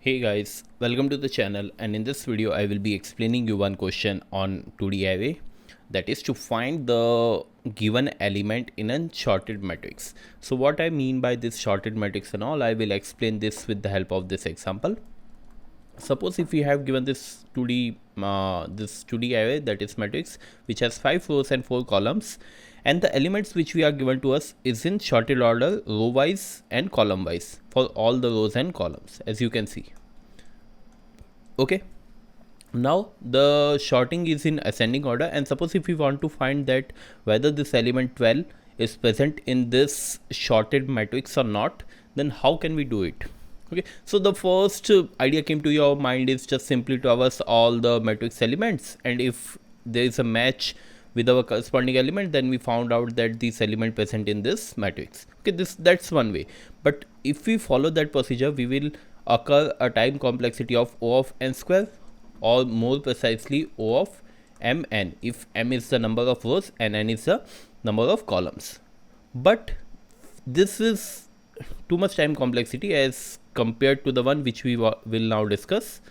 Hey guys, welcome to the channel, and in this video I will be explaining you one question on 2D array, that is to find the given element in a sorted matrix. So what I mean by this sorted matrix and all, I will explain this with the help of this example. Suppose if we have given this 2D array, that is matrix, which has 5 rows and 4 columns, and the elements which we are given to us is in sorted order, row wise and column wise for all the rows and columns, as you can see. Okay, now the sorting is in ascending order, and suppose if we want to find that whether this element 12 is present in this sorted matrix or not, then how can we do it? Okay, so the first idea came to your mind is just simply to traverse all the matrix elements, and if there is a match with our corresponding element, then we found out that this element present in this matrix. Okay, that's one way. But if we follow that procedure, we will occur a time complexity of O of n square, or more precisely O of mn, if m is the number of rows and n is the number of columns. But this is too much time complexity as compared to the one which we will now discuss.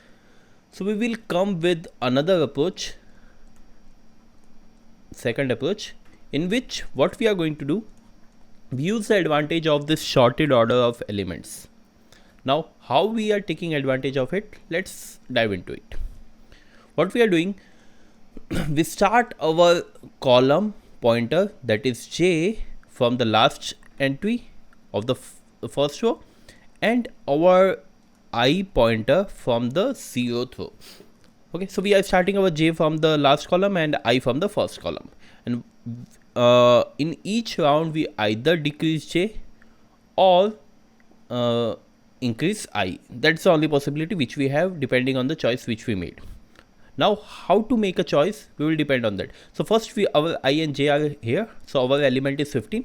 So we will come with another approach, second approach, in which what we are going to do, we use the advantage of this sorted order of elements. Now how we are taking advantage of it, let's dive into it. What we are doing, we start our column pointer, that is j, from the last entry of the first row, and our I pointer from the 0th row. Okay, so we are starting our j from the last column and I from the first column, and in each round we either decrease j or increase I. That's the only possibility which we have depending on the choice which we made. Now how to make a choice, we will depend on that. So first our I and j are here, so our element is 15.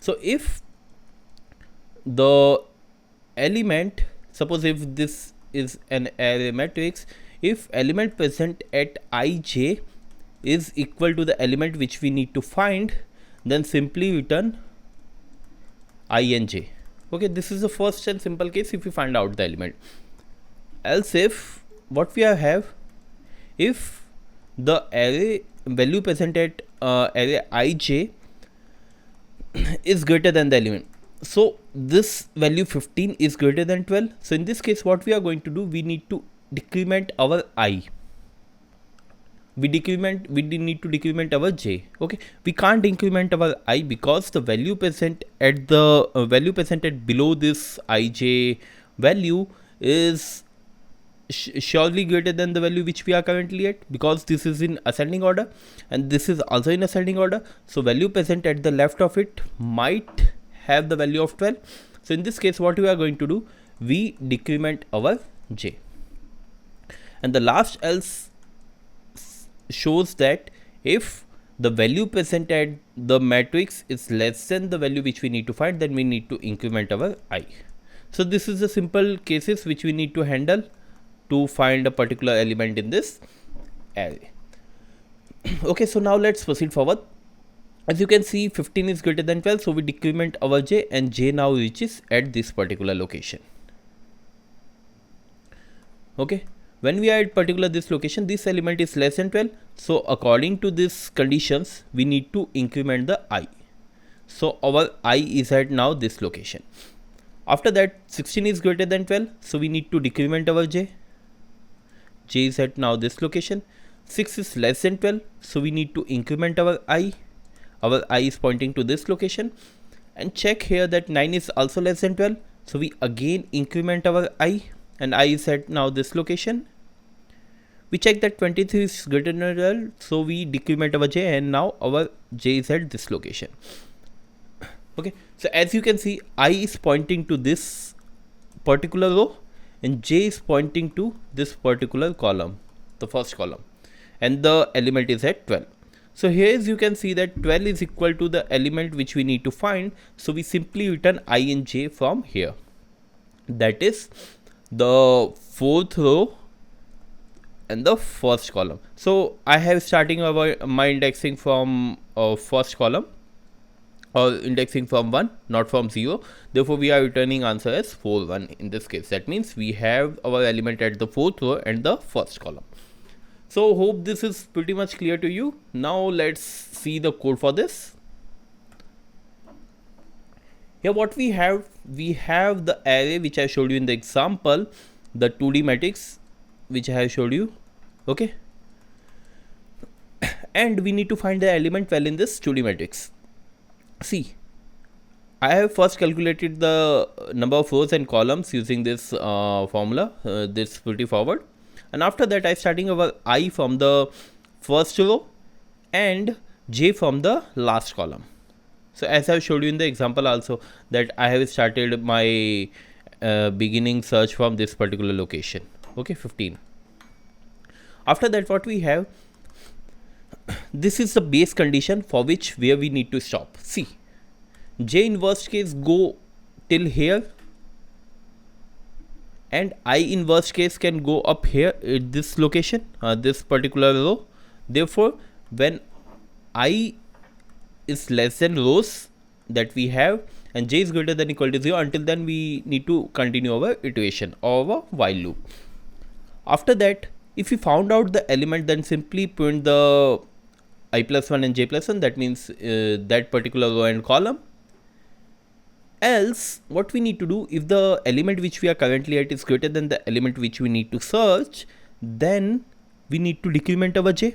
So if the element, suppose if this is an array matrix, if element present at ij is equal to the element which we need to find, then simply return I and j. Okay, this is the first and simple case if we find out the element. Else if what we have, if the array value present at array ij is greater than the element, so this value 15 is greater than 12, so in this case what we are going to do, we need to decrement our I. We need to decrement our j. Okay, we can't increment our I because the value present at below this ij value is surely greater than the value which we are currently at, because this is in ascending order and this is also in ascending order. So value present at the left of it might have the value of 12. So in this case what we are going to do, we decrement our j. And the last else shows that if the value present at the matrix is less than the value which we need to find, then we need to increment our I. So this is the simple cases which we need to handle to find a particular element in this array. Okay, so now let's proceed forward. As you can see, 15 is greater than 12, so we decrement our j, and j now reaches at this particular location. Okay, when we are at particular this location, this element is less than 12, so according to these conditions we need to increment the I. So our I is at now this location. After that 16 is greater than 12, so we need to decrement our j. J is at now this location. 6 is less than 12, so we need to increment our I. Our I is pointing to this location. And check here that 9 is also less than 12, so we again increment our I, and I is at now this location. We check that 23 is greater than 12, so we decrement our j, and now our j is at this location. Okay, so as you can see, I is pointing to this particular row and j is pointing to this particular column, the first column, and the element is at 12. So here as you can see that 12 is equal to the element which we need to find, so we simply return I and j from here, that is the fourth row and the first column. So I have starting my indexing from first column, or indexing from 1, not from 0. Therefore we are returning answer as 4 1 in this case. That means we have our element at the 4th row and the first column. So hope this is pretty much clear to you. Now let's see the code for this. Here what we have the array which I showed you in the example, the 2D matrix which I have showed you. Okay, and we need to find the element value in this 2D matrix. See, I have first calculated the number of rows and columns using this formula, this pretty forward, and after that I starting our I from the first row and j from the last column. So as I showed you in the example also, that I have started my beginning search from this particular location. Okay, 15. After that what we have, this is the base condition for which where we need to stop. See, j in worst case go till here, and I in worst case can go up here at this location, this particular row. Therefore when I is less than rows that we have and j is greater than equal to 0, until then we need to continue our iteration or our while loop. After that, if we found out the element, then simply print the I plus 1 and j plus 1, that means that particular row and column. Else what we need to do, if the element which we are currently at is greater than the element which we need to search, then we need to decrement our j,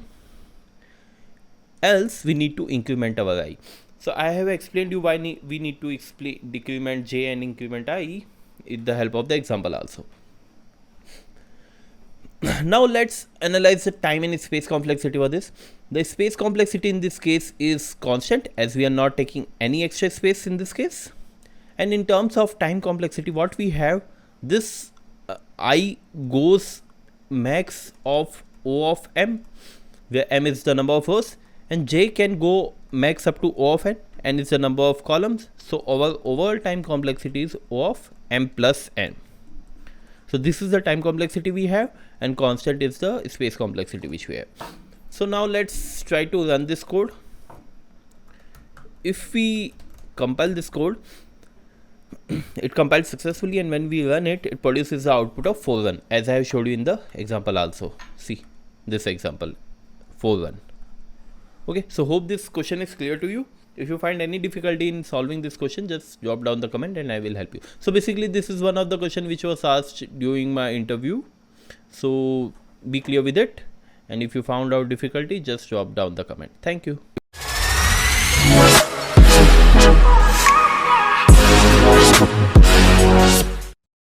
else we need to increment our I. So I have explained you why we need to decrement j and increment I with the help of the example also. Now let's analyze the time and space complexity for this. The space complexity in this case is constant, as we are not taking any extra space in this case. And in terms of time complexity, what we have, this I goes max of O of m, where m is the number of rows, and j can go max up to O of n, and it's the number of columns. So our overall time complexity is O of m plus n. So this is the time complexity we have, and constant is the space complexity which we have. So now let's try to run this code. If we compile this code, it compiles successfully, and when we run it, it produces the output of 4 1, as I have showed you in the example also. See this example, 4 1. Okay, so hope this question is clear to you. If you find any difficulty in solving this question, just drop down the comment and I will help you. So basically this is one of the question which was asked during my interview. So be clear with it, and if you found out difficulty, just drop down the comment. Thank you.